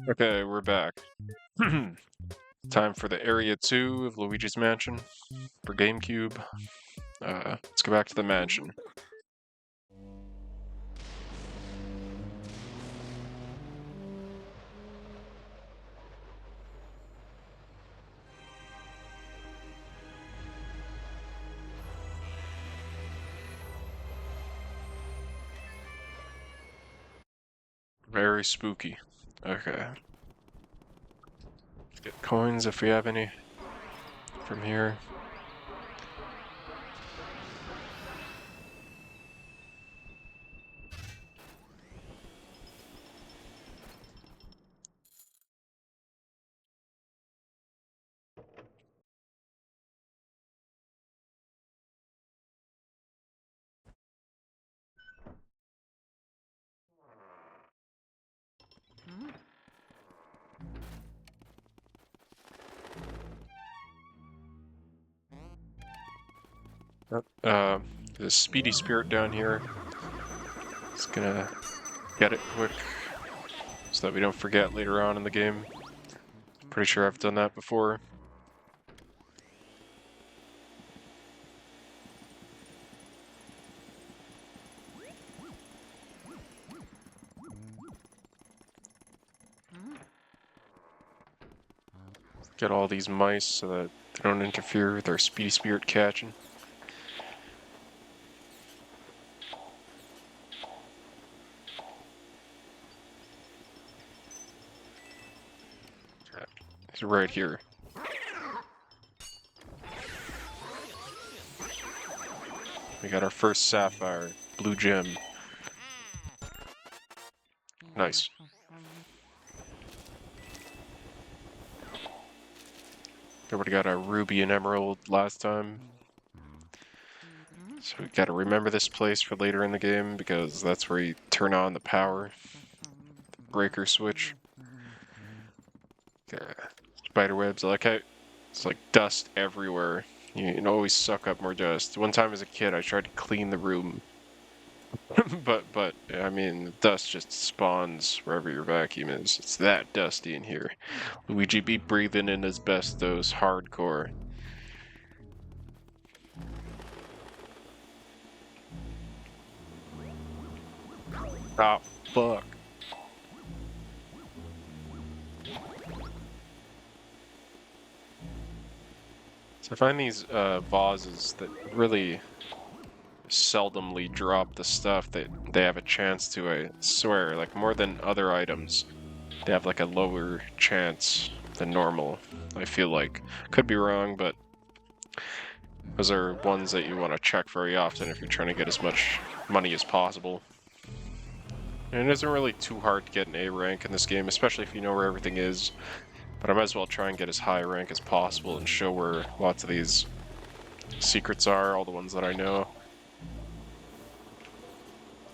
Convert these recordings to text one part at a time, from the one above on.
Okay, we're back. Time for the Area 2 of Luigi's Mansion for GameCube. Let's go back to the mansion. Very spooky. Okay. Let's get coins if we have any from here. There's a speedy spirit down here. Just gonna get it quick so that we don't forget later on in the game. Pretty sure I've done that before. Get all these mice so that they don't interfere with our speedy spirit catching. It's right here. We got our first sapphire, blue gem. Nice. Everybody got our ruby and emerald last time. So we gotta remember this place for later in the game because that's where you turn on the power. The breaker switch. Spider webs. I like how it's like dust everywhere. You can always suck up more dust. One time as a kid I tried to clean the room. but I mean dust just spawns wherever your vacuum is. It's that dusty in here. Luigi be breathing in asbestos hardcore. Oh fuck. So I find these vases that really seldomly drop the stuff that they have a chance to, I swear, like more than other items. They have like a lower chance than normal, I feel like. Could be wrong, but those are ones that you want to check very often if you're trying to get as much money as possible. And it isn't really too hard to get an A rank in this game, especially if you know where everything is. But I might as well try and get as high a rank as possible and show where lots of these secrets are, all the ones that I know.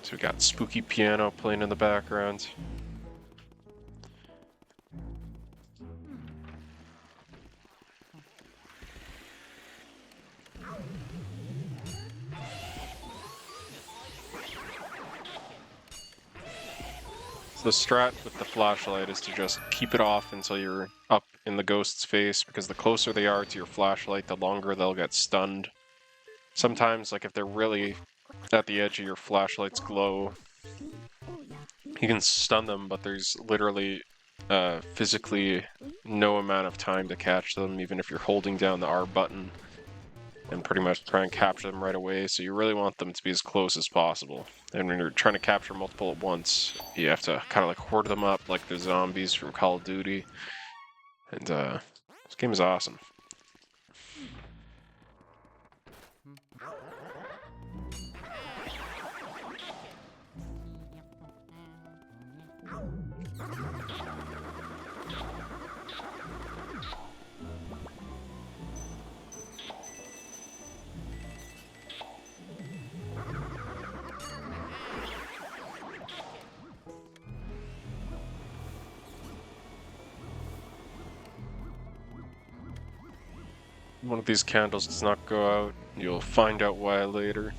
So we got spooky piano playing in the background. So the strat with the flashlight is to just keep it off until you're up in the ghost's face, because the closer they are to your flashlight, the longer they'll get stunned. Sometimes, like if they're really at the edge of your flashlight's glow, you can stun them, but there's literally physically no amount of time to catch them, even if you're holding down the R button and pretty much try and capture them right away. So you really want them to be as close as possible. And when you're trying to capture multiple at once, you have to kind of like hoard them up like the zombies from Call of Duty. And this game is awesome. One of these candles does not go out. You'll find out why later.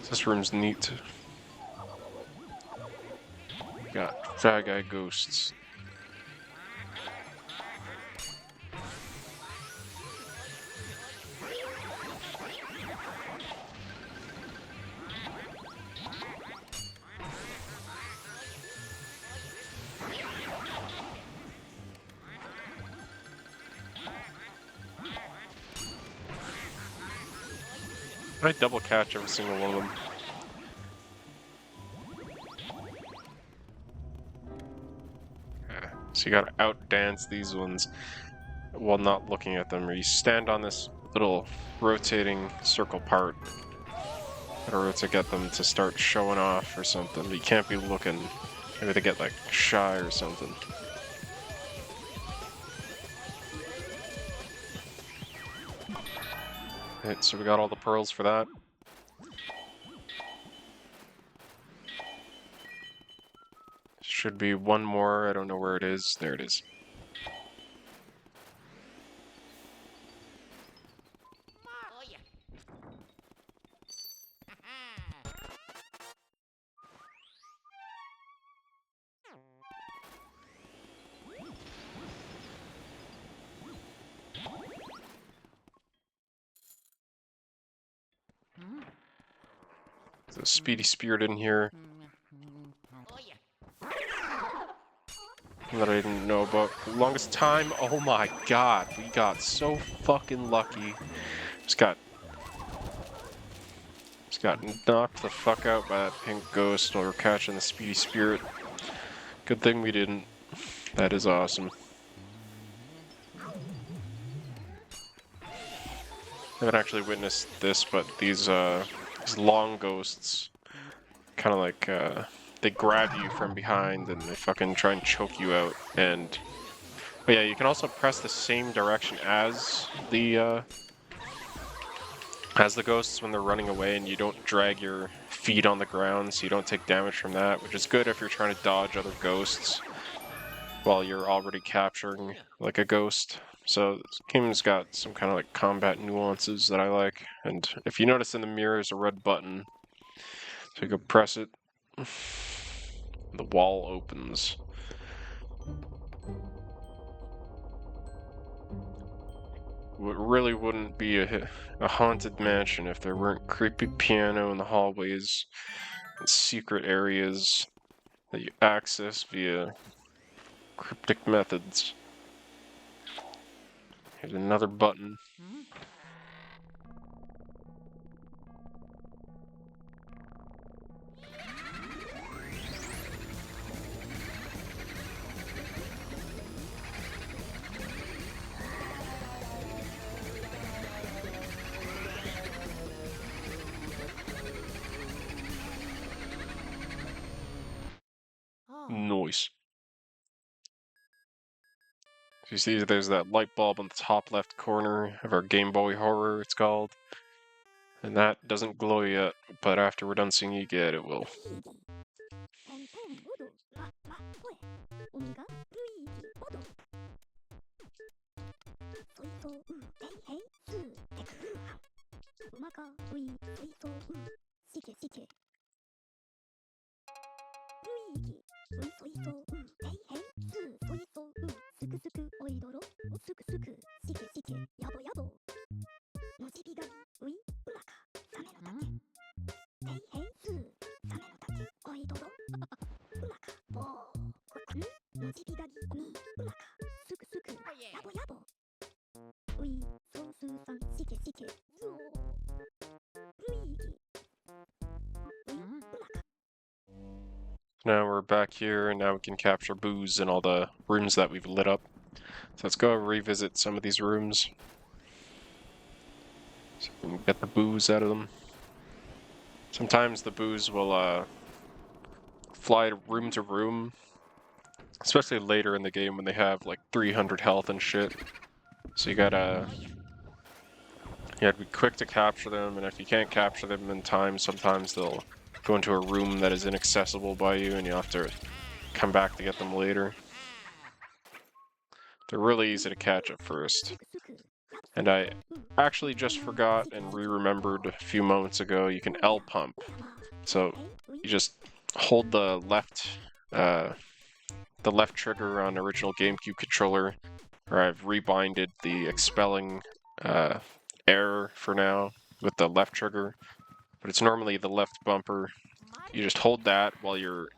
This room's neat. Got fat guy ghosts. I double catch every single one of them. Yeah, so you gotta outdance these ones while not looking at them, or you stand on this little rotating circle part in order to get them to start showing off or something. But you can't be looking. Maybe they get like shy or something. Right, so we got all the pearls for that. Should be one more. I don't know where it is. There it is. There's a speedy spirit in here that I didn't know about for the longest time. Oh my god, we got so fucking lucky. Just got knocked the fuck out by that pink ghost while we were catching the speedy spirit. Good thing we didn't. That is awesome. I haven't actually witnessed this, but these long ghosts kind of like they grab you from behind and they fucking try and choke you out. And but yeah, you can also press the same direction as the ghosts when they're running away, and you don't drag your feet on the ground, so you don't take damage from that, which is good if you're trying to dodge other ghosts while you're already capturing like a ghost. So this game's got some kind of like combat nuances that I like. And if you notice in the mirror, there's a red button. So you can press it. The wall opens. It really wouldn't be a haunted mansion if there weren't creepy piano in the hallways and secret areas that you access via cryptic methods. Here's another button. Noise. You see, there's that light bulb on the top left corner of our Game Boy Horror, it's called. And that doesn't glow yet, but after we're done seeing you get it will. Now we're back here, and now we can capture booze in all the rooms that we've lit up. So let's go revisit some of these rooms. So we can get the booze out of them. Sometimes the booze will fly room to room, especially later in the game when they have like 300 health and shit. So you gotta be quick to capture them, and if you can't capture them in time, sometimes they'll go into a room that is inaccessible by you, and you have to come back to get them later. They're really easy to catch at first. And I actually just forgot and re-remembered a few moments ago, you can L pump. So you just hold the left trigger on original GameCube controller, or I've rebinded the expelling air for now with the left trigger, but it's normally the left bumper. You just hold that while you're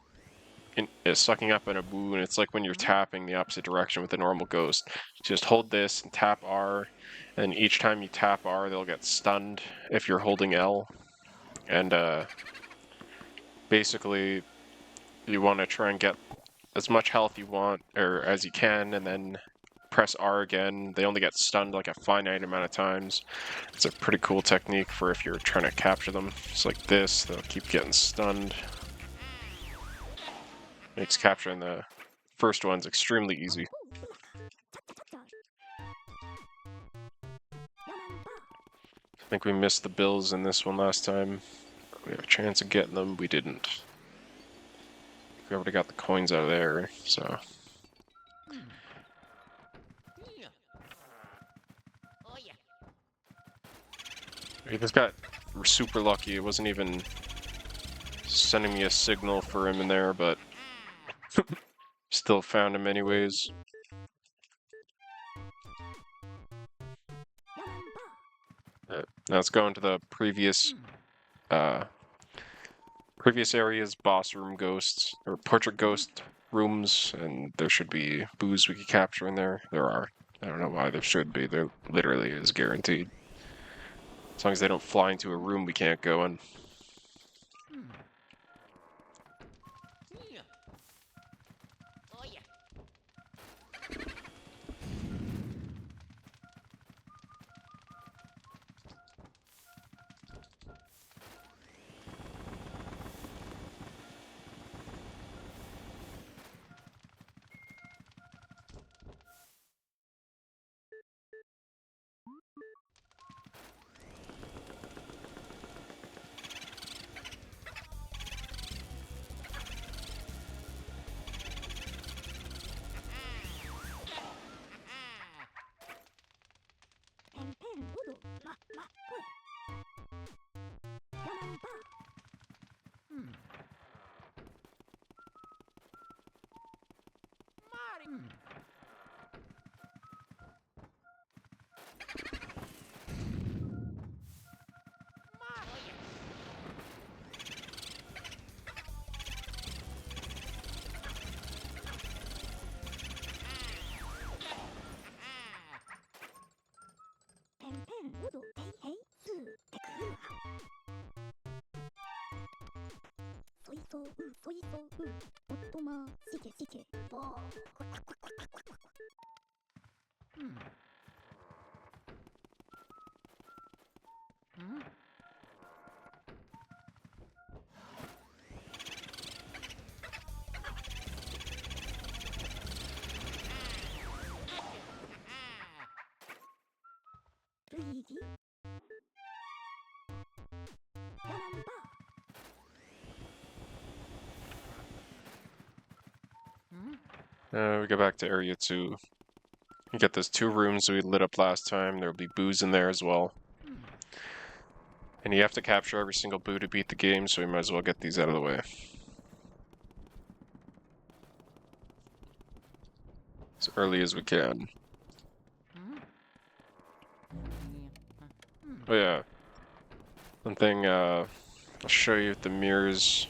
sucking up in a boo, and it's like when you're tapping the opposite direction with a normal ghost. Just hold this and tap R, and each time you tap R, they'll get stunned if you're holding L. And basically, you want to try and get as much health you want, or as you can, and then press R again. They only get stunned like a finite amount of times. It's a pretty cool technique for if you're trying to capture them. It's like this, they'll keep getting stunned. Makes capturing the first ones extremely easy. I think we missed the bills in this one last time. We have a chance of getting them, we didn't. We already got the coins out of there, so... This got super lucky. It wasn't even sending me a signal for him in there, but still found him anyways. Now let's go into the previous areas, boss room ghosts, or portrait ghost rooms, and there should be boos we could capture in there. There are. I don't know why there should be. There literally is guaranteed. As long as they don't fly into a room we can't go in. Luigi. We go back to area 2. You get those 2 rooms we lit up last time. There'll be boos in there as well. And you have to capture every single boo to beat the game, so we might as well get these out of the way. As early as we can. Oh yeah. One thing, I'll show you with the mirrors.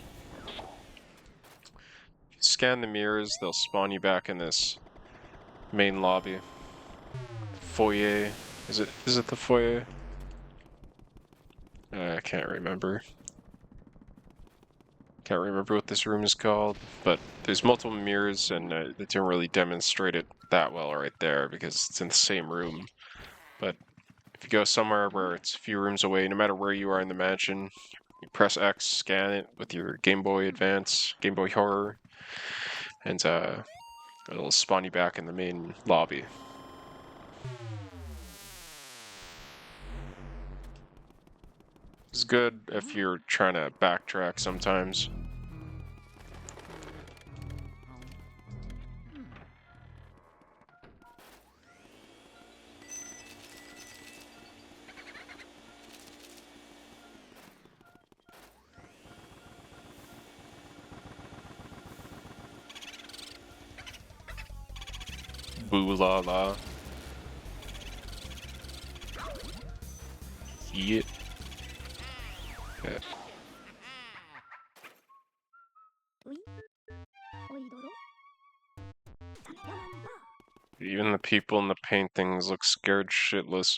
If you scan the mirrors, they'll spawn you back in this main lobby. Foyer. Is it the foyer? I can't remember. Can't remember what this room is called, but there's multiple mirrors, and they don't really demonstrate it that well right there because it's in the same room. But if you go somewhere where it's a few rooms away, no matter where you are in the mansion, you press X, scan it with your Game Boy Advance, Game Boy Horror, and it'll spawn you back in the main lobby. It's good if you're trying to backtrack sometimes. Boo la la. Yeah. Okay. ういおいどろサメラマンバ Even the people in the paintings look scared shitless.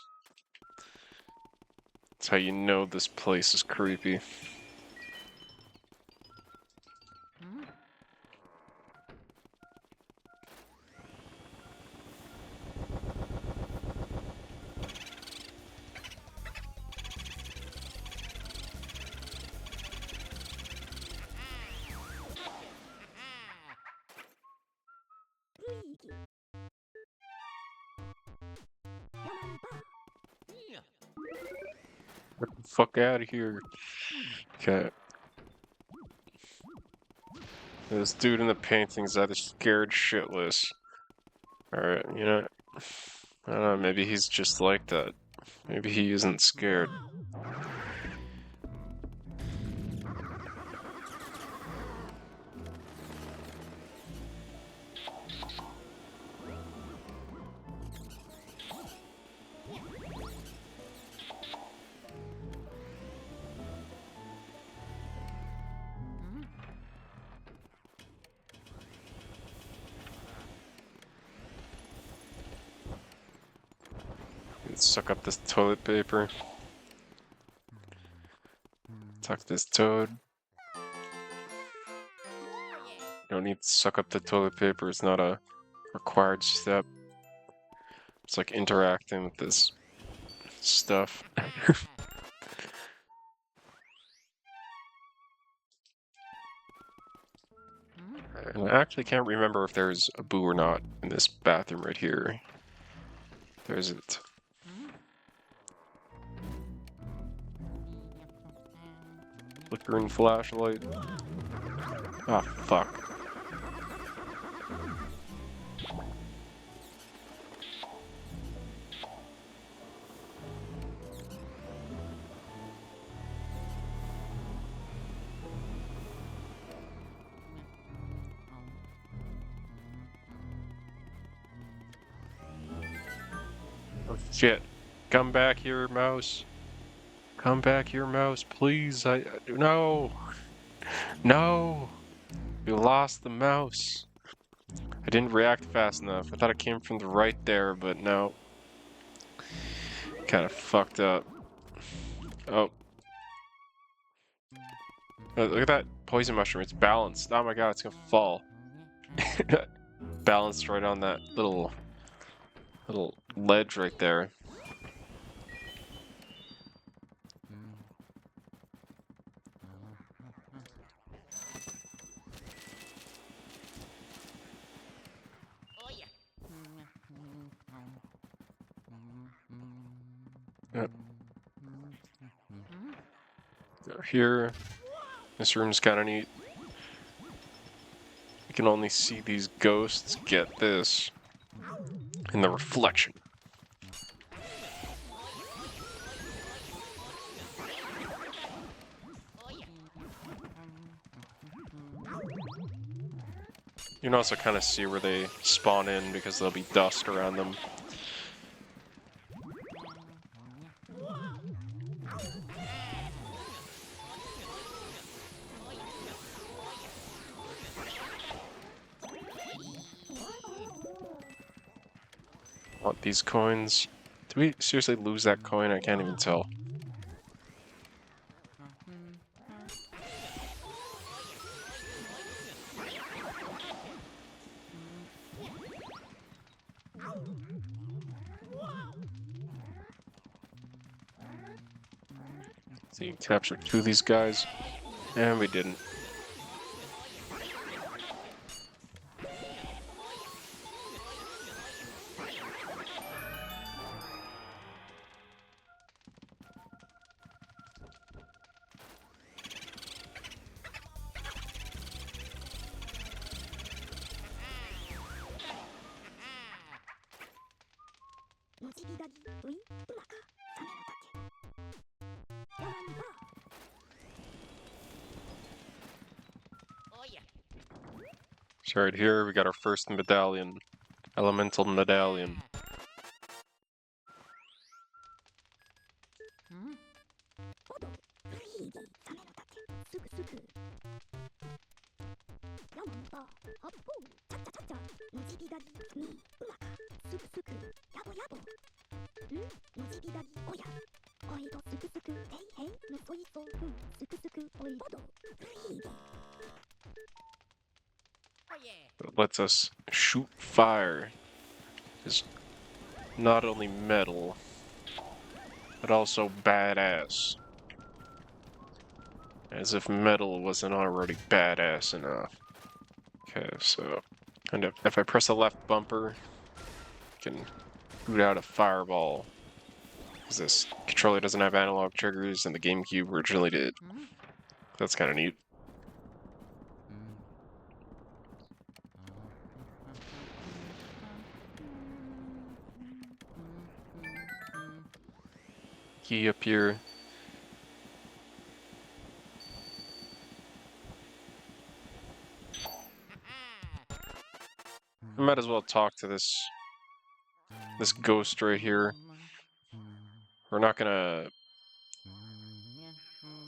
That's how you know this place is creepy. Luigi ラマンバ Get the fuck out of here. Okay. This dude in the painting's either scared shitless. Alright, you know, I don't know, maybe he's just like that. Maybe he isn't scared. Suck up this toilet paper. Tuck this toad. Don't need to suck up the toilet paper, it's not a required step. It's like interacting with this stuff. And I actually can't remember if there's a boo or not in this bathroom right here. There isn't. Flickering flashlight. Ah, fuck. Oh shit. Come back here, mouse. Come back here, mouse, please. No. No. We lost the mouse. I didn't react fast enough. I thought it came from the right there, but no. Kind of fucked up. Oh. Look at that poison mushroom. It's balanced. Oh my god, it's gonna fall. Balanced right on that little ledge right there. Yep. Go here. This room's kind of neat. You can only see these ghosts. Get this. In the reflection. You can also kind of see where they spawn in because there'll be dust around them. Want these coins? Did we seriously lose that coin? I can't even tell. So you captured 2 of these guys, and we didn't. So right here, we got our first medallion. Elemental medallion. おどスピーディーサメのたちすくすくヤモンバ発砲チャッチャチャッチャのじびだりにうまかすくすくやぼやぼのじびだりおやおいどすくすくへいへいのそいそすくすくおいおどスピーディー It lets us shoot fire. It's not only metal, but also badass. As if metal wasn't already badass enough. Okay, so and if I press the left bumper, I can shoot out a fireball. Because this controller doesn't have analog triggers, and the GameCube originally did. That's kind of neat. Key up here. I might as well talk to this ghost right here. We're not gonna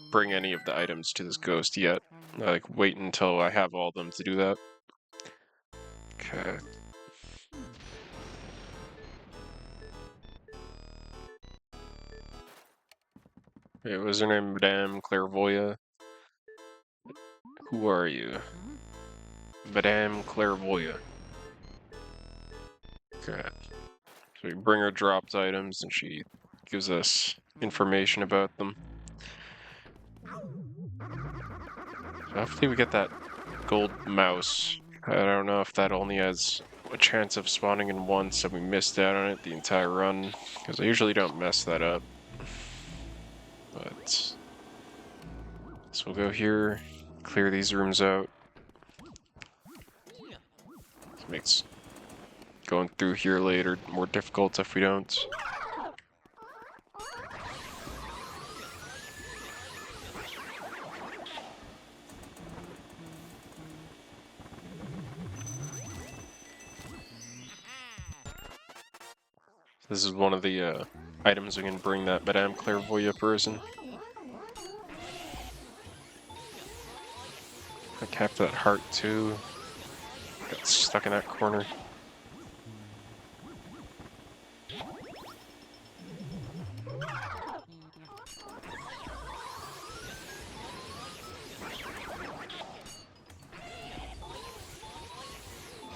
bring any of the items to this ghost yet. Like, wait until I have all of them to do that. Okay. Wait, was her name Madame Clairvoya? Who are you? Madame Clairvoya. Okay. So we bring her dropped items and she gives us information about them. Hopefully we get that gold mouse. I don't know if that only has a chance of spawning in once and we missed out on it the entire run, because I usually don't mess that up. But so we'll go here, clear these rooms out. This makes going through here later more difficult if we don't. This is one of the items we can bring that Madame Clairvoya person. I capped that heart too. Got stuck in that corner.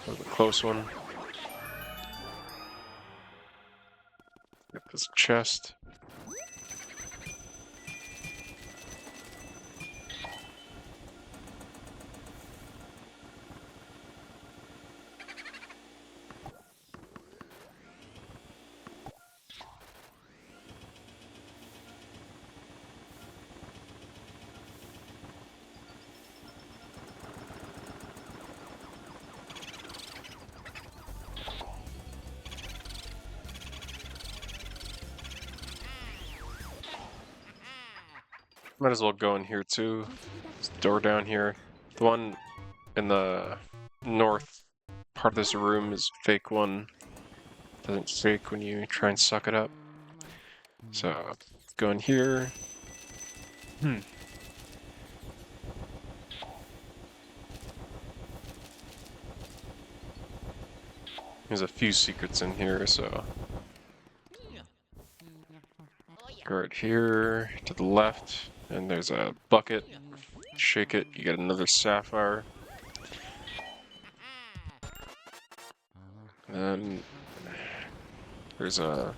That was a close one. Get this chest. Might as well go in here too. There's a door down here. The one in the north part of this room is a fake one. Doesn't fake when you try and suck it up. So go in here. There's a few secrets in here, so go right here to the left, and there's a bucket. Shake it, you get another sapphire. And there's a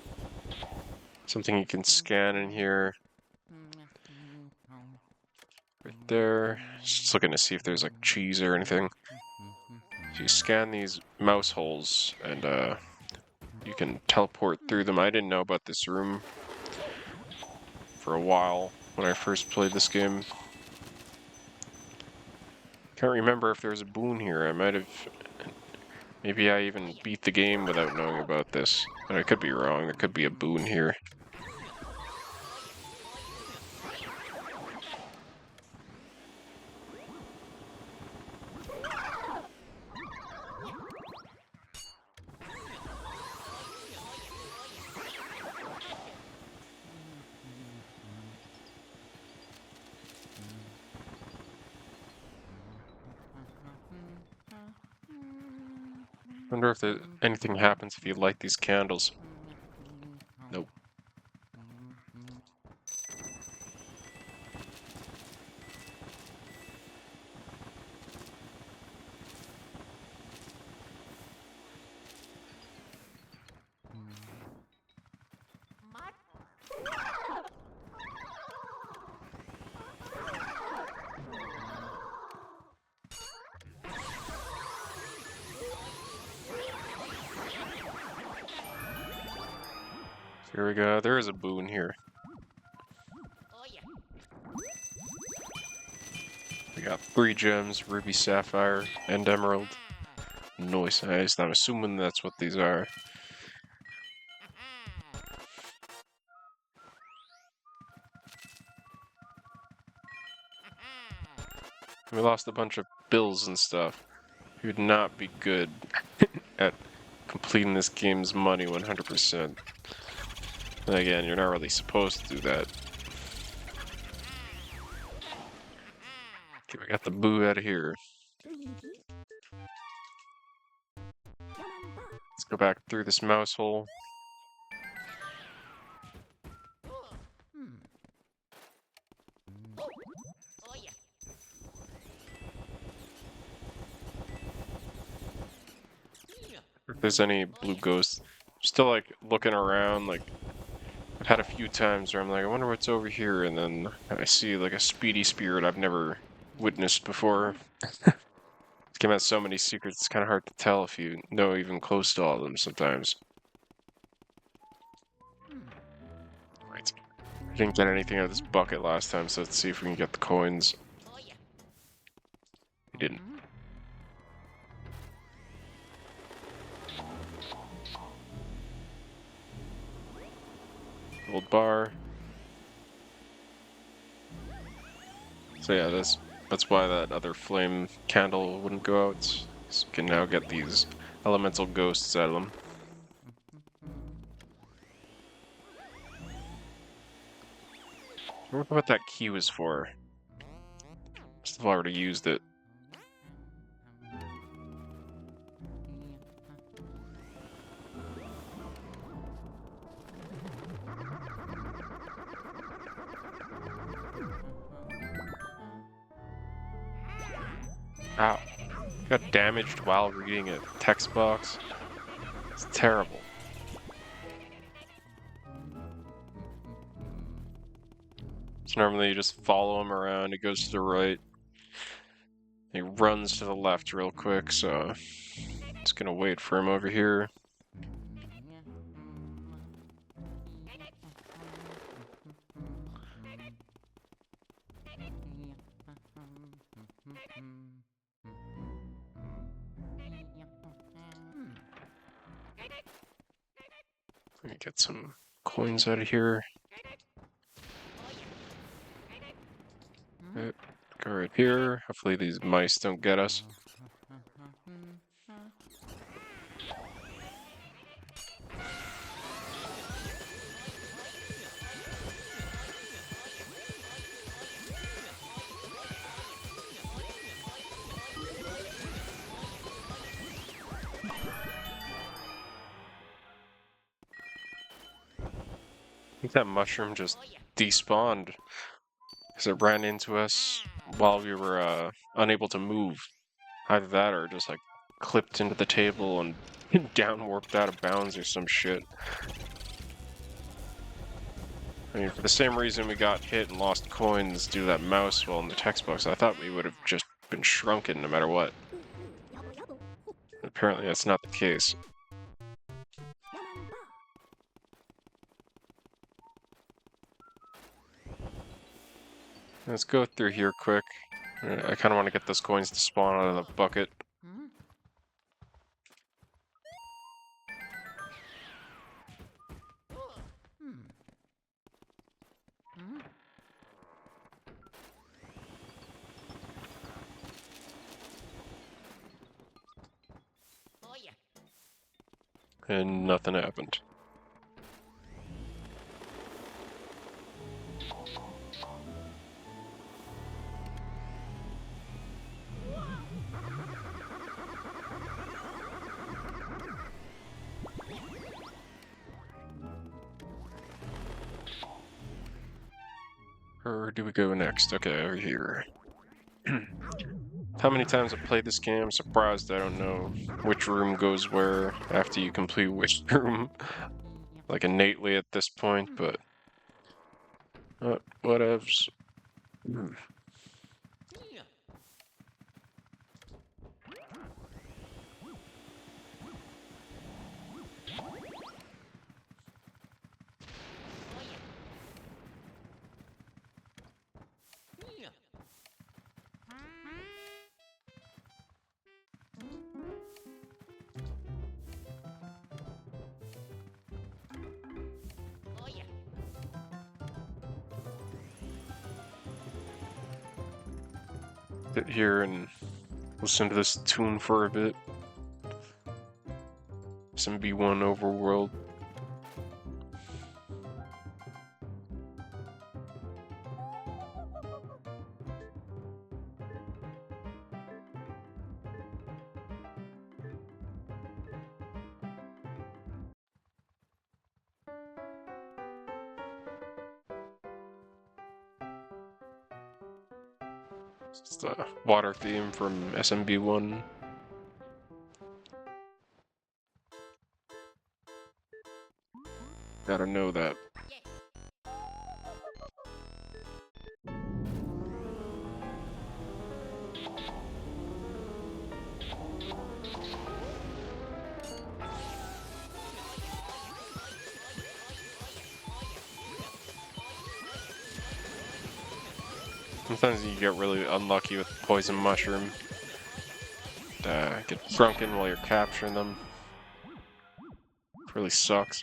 something you can scan in here. Right there. Just looking to see if there's like cheese or anything. So you scan these mouse holes and you can teleport through them. I didn't know about this room for a while when I first played this game. Can't remember if there was a boon here. I might have... Maybe I even beat the game without knowing about this. But I could be wrong. There could be a boon here. Wonder if anything happens if you light these candles. Nope. Here we go. There is a boon here. We got 3 gems, ruby, sapphire, and emerald. Nice. I'm assuming that's what these are. We lost a bunch of bills and stuff. You would not be good at completing this game's money 100%. And again, you're not really supposed to do that. Okay, we got the boo out of here. Let's go back through this mouse hole. If there's any blue ghosts, still like looking around, like I've had a few times where I'm like, I wonder what's over here, and then I see like a speedy spirit I've never witnessed before. This game has so many secrets, it's kind of hard to tell if you know even close to all of them sometimes. Right. I didn't get anything out of this bucket last time, so let's see if we can get the coins. We didn't. Gold bar. So yeah, that's why that other flame candle wouldn't go out. So you can now get these elemental ghosts out of them. I wonder what that key was for. Must have already used it. Ow. Got damaged while reading a text box. It's terrible. So normally you just follow him around, he goes to the right. He runs to the left real quick, so just gonna wait for him over here. Let me get some coins out of here. Go right here. Hopefully these mice don't get us. I think that mushroom just despawned because it ran into us while we were unable to move. Either that or just like clipped into the table and down warped out of bounds or some shit. I mean, for the same reason we got hit and lost coins due to that mouse while in the text box, I thought we would have just been shrunken no matter what. Apparently that's not the case. Let's go through here quick. I kind of want to get those coins to spawn out of the bucket. And nothing happened. Where do we go next? Okay, over here. How many times I've played this game, I'm surprised I don't know which room goes where after you complete which room. Like innately at this point, but whatevs. Sit here and listen to this tune for a bit. SMB1 Overworld. It's the water theme from SMB1. Gotta know that. Sometimes you get really unlucky with poison mushroom. Get drunken while you're capturing them. It really sucks.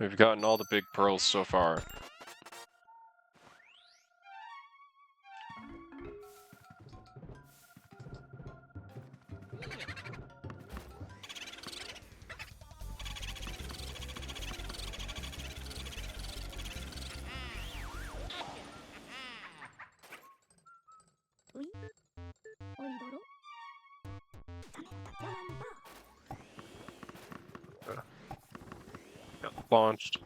We've gotten all the big pearls so far. Got launched.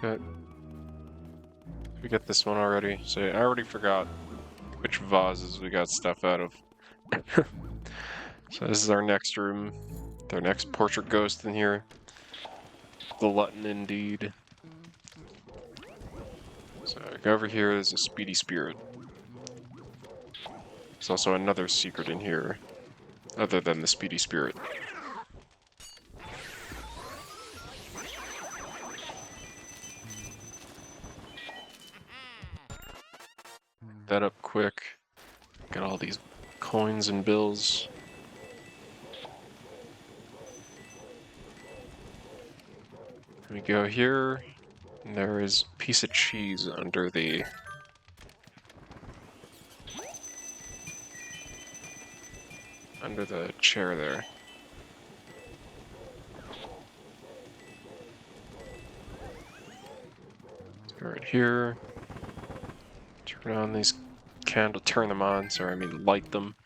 Good. We get this one already. So I already forgot which vases we got stuff out of. So this is our next room. Our next portrait ghost in here. Glutton indeed. So go over here, there's a speedy spirit. There's also another secret in here, other than the speedy spirit. That up quick. Got all these coins and bills. We go here, and there is a piece of cheese under the chair there. Let's go right here. Turn on these candles, turn them on, sorry, I mean light them.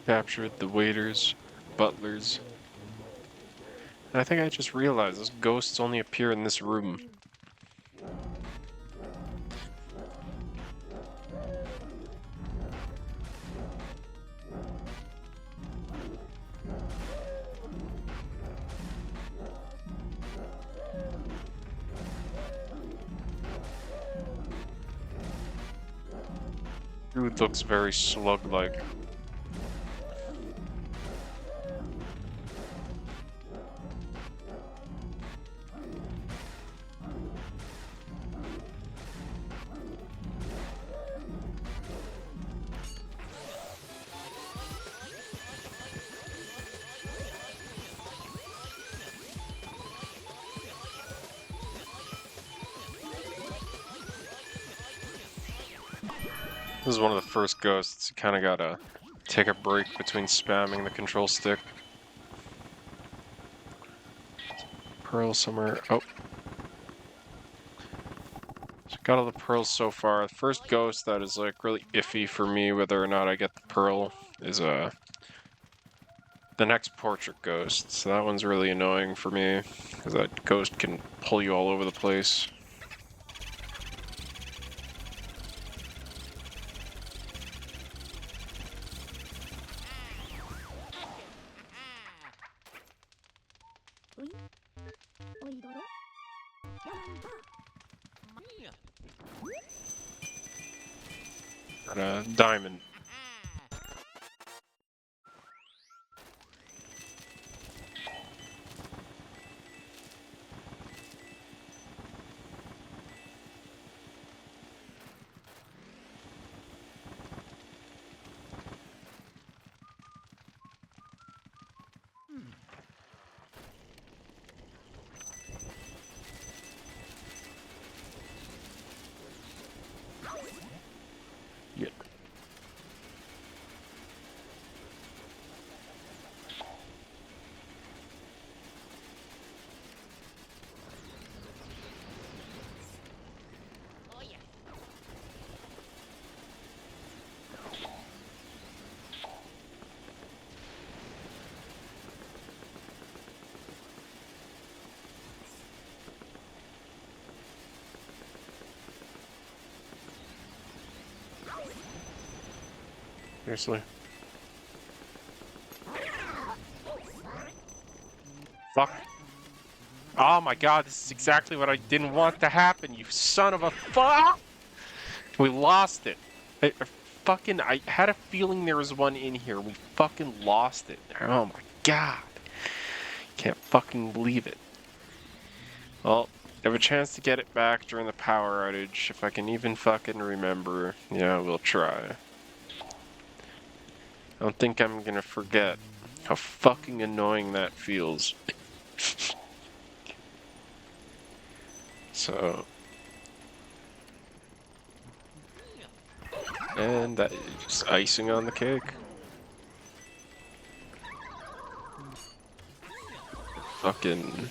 Captured the waiters, butlers. And I think I just realized those ghosts only appear in this room. Dude looks very slug-like. This is one of the first ghosts. You kind of gotta take a break between spamming the control stick. Pearl somewhere. Oh. So got all the pearls so far. The first ghost that is like really iffy for me whether or not I get the pearl is the next portrait ghost. So that one's really annoying for me because that ghost can pull you all over the place. Got a diamond. Yeah. Seriously. Fuck. Oh my god, this is exactly what I didn't want to happen, you son of a fuck! We lost it. I had a feeling there was one in here. We fucking lost it. Oh my god. Can't fucking believe it. Well, I have a chance to get it back during the power outage. If I can even fucking remember, yeah, we'll try. I don't think I'm gonna forget how fucking annoying that feels. So... And that is just icing on the cake. Fucking...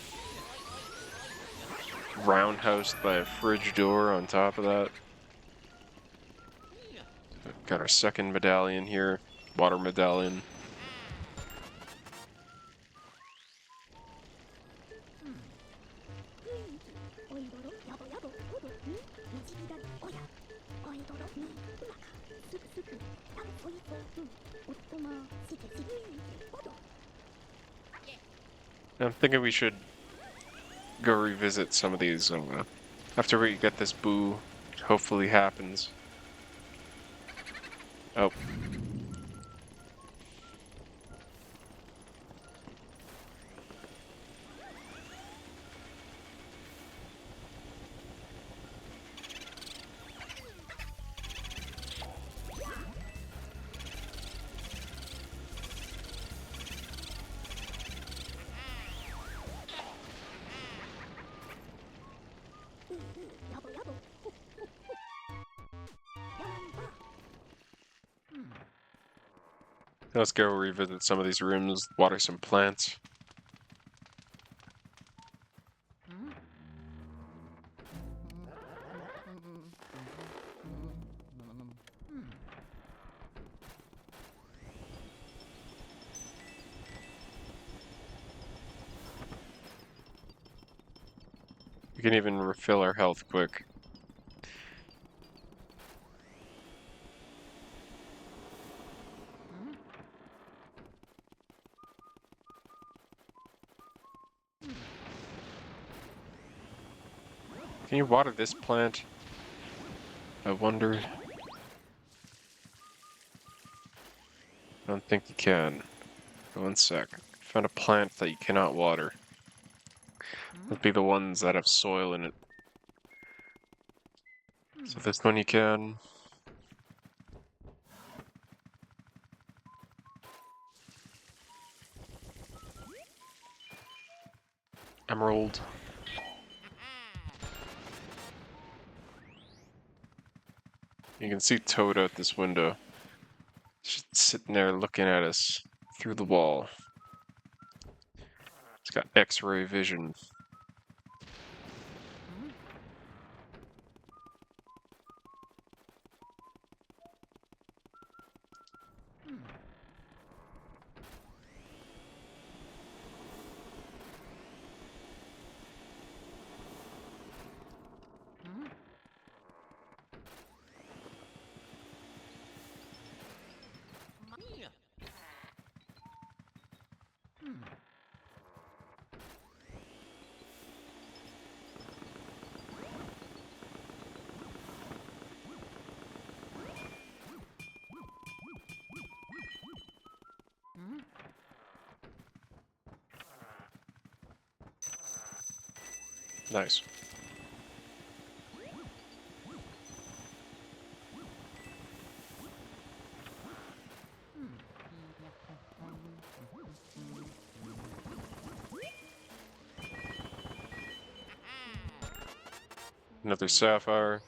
roundhoused by a fridge door on top of that. Got our second medallion here. Water medallion. I'm thinking we should go revisit some of these after we get this boo. Hopefully happens. Oh. Let's go revisit some of these rooms, water some plants. We can even refill our health quick. Can you water this plant? I wonder. I don't think you can. One sec. Found a plant that you cannot water. That'd be the ones that have soil in it. So this one you can. Emerald. You can see Toad out this window. Just sitting there looking at us through the wall. It's got X-ray vision. Nice. Another sapphire.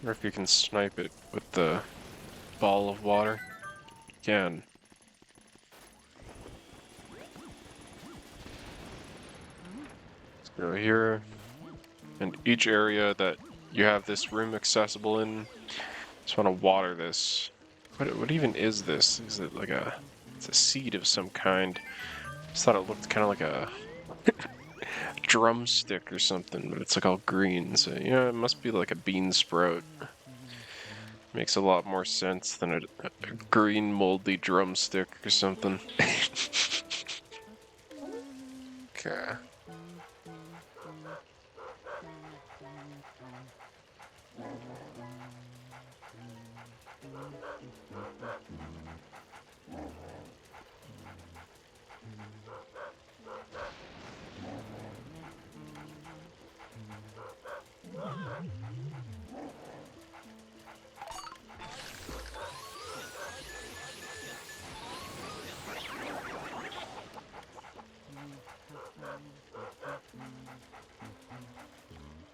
Or if you can snipe it with the ball of water. You can. Let's go here. And each area that you have this room accessible in, just want to water this. What even is this? Is it like it's a seed of some kind. Just thought it looked kind of like a drumstick or something, but it's like all green, so yeah, it must be like a bean sprout. Makes a lot more sense than a green moldy drumstick or something. Okay.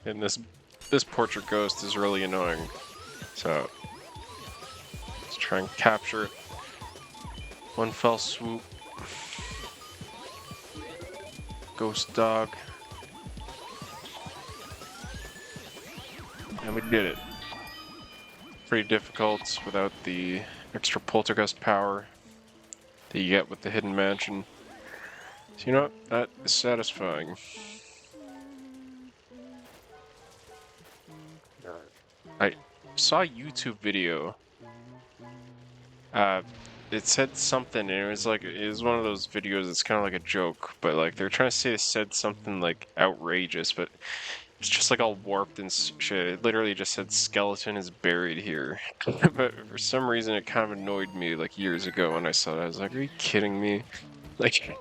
And this portrait ghost is really annoying. So let's try and capture it. One fell swoop. Ghost dog. And we did it. Pretty difficult without the extra poltergeist power that you get with the hidden mansion. So you know what? That is satisfying. I saw a YouTube video. It said something, and it was like, it was one of those videos that's kind of like a joke, but like they're trying to say it said something like outrageous, but it's just like all warped and shit. It literally just said skeleton is buried here. But for some reason it kind of annoyed me like years ago when I saw it. I was like, are you kidding me? Like,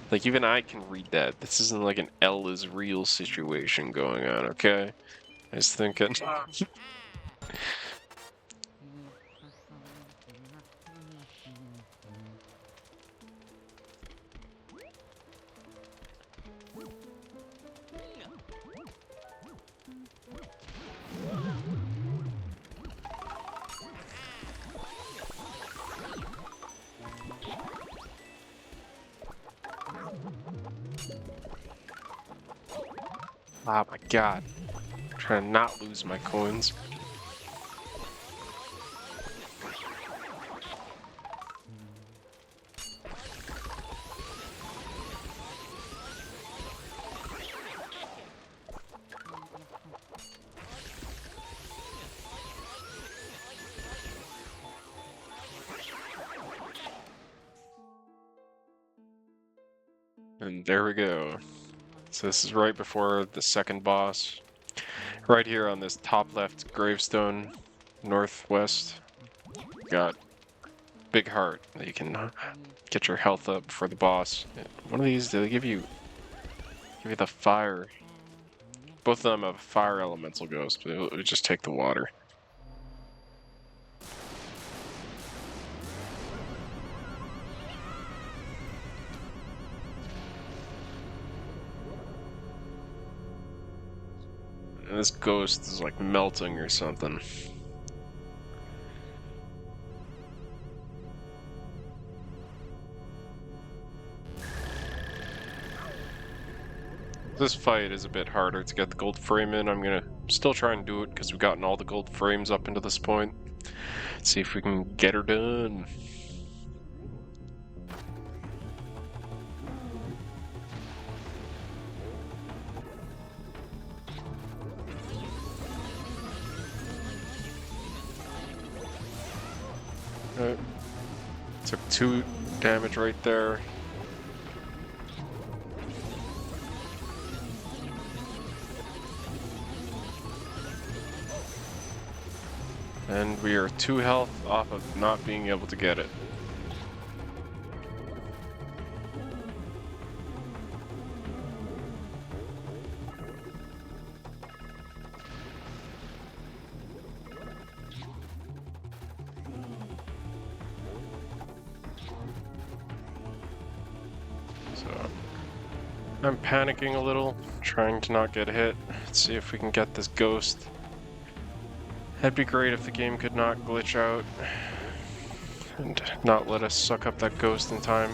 like even I can read that. This isn't like an L is real situation going on, okay? I was thinking. Oh my god. I'm trying to not lose my coins. And there we go. So this is right before the second boss. Right here on this top left gravestone, northwest, got big heart that you can get your health up for the boss. One of these, do they give you the fire? Both of them have a fire elemental ghost, but it would just take the water. And this ghost is like melting or something. This fight is a bit harder to get the gold frame in. I'm gonna still try and do it because we've gotten all the gold frames up into this point. Let's see if we can get her done. Alright. Took 2 damage right there. And we are 2 health off of not being able to get it. So I'm panicking a little, trying to not get hit. Let's see if we can get this ghost. That'd be great if the game could not glitch out and not let us suck up that ghost in time.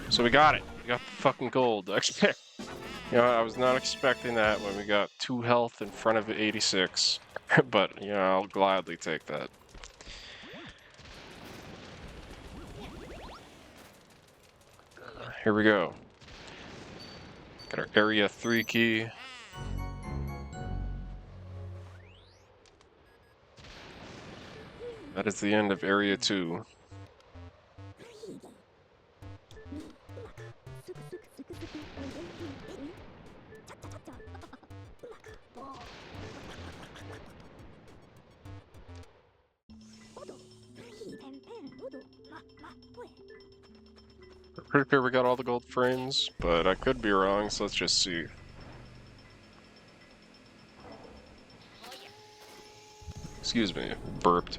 So we got it. We got the fucking gold. Actually, you know, I was not expecting that when we got 2 health in front of 86. But, you know, I'll gladly take that. Here we go. Got our Area 3 key. That is the end of Area 2. Pretty sure we got all the gold frames, but I could be wrong, so let's just see. Excuse me, burped.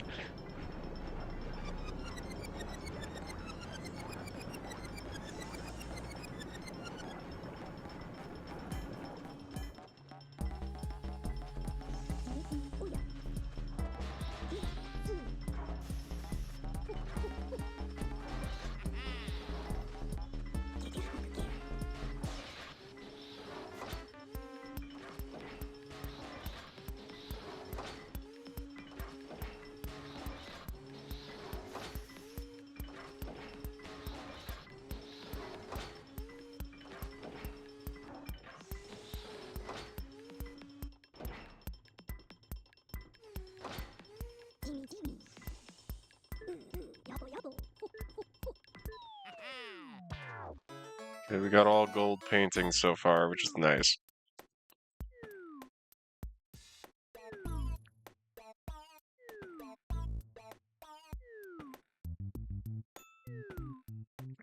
Okay, we got all gold paintings so far, which is nice.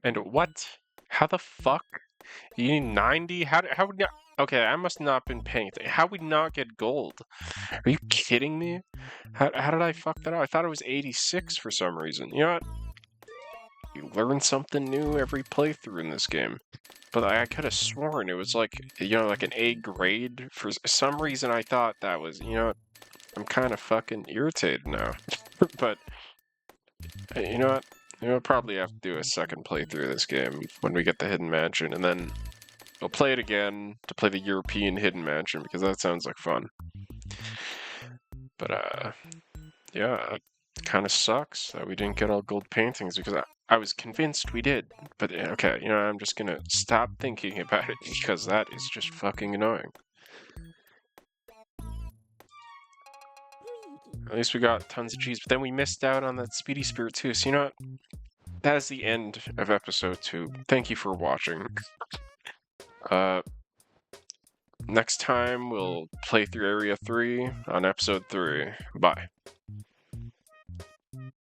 And what? How the fuck? You need 90? How would not? Okay, I must not been paying attention. How would we not get gold? Are you kidding me? How did I fuck that up? I thought it was 86 for some reason. You know what? You learn something new every playthrough in this game. But I could have sworn it was like, you know, like an A grade. For some reason I thought that was, you know, I'm kind of fucking irritated now. But, you know what? We'll probably have to do a second playthrough of this game when we get the Hidden Mansion, and then We'll play it again to play the European Hidden Mansion because that sounds like fun. But yeah, it kind of sucks that we didn't get all gold paintings because I was convinced we did. But okay, I'm just gonna stop thinking about it because that is just fucking annoying. At least we got tons of cheese, but then we missed out on that speedy spirit too. So what? That is the end of episode 2. Thank you for watching. Next time we'll play through Area 3 on episode 3. Bye.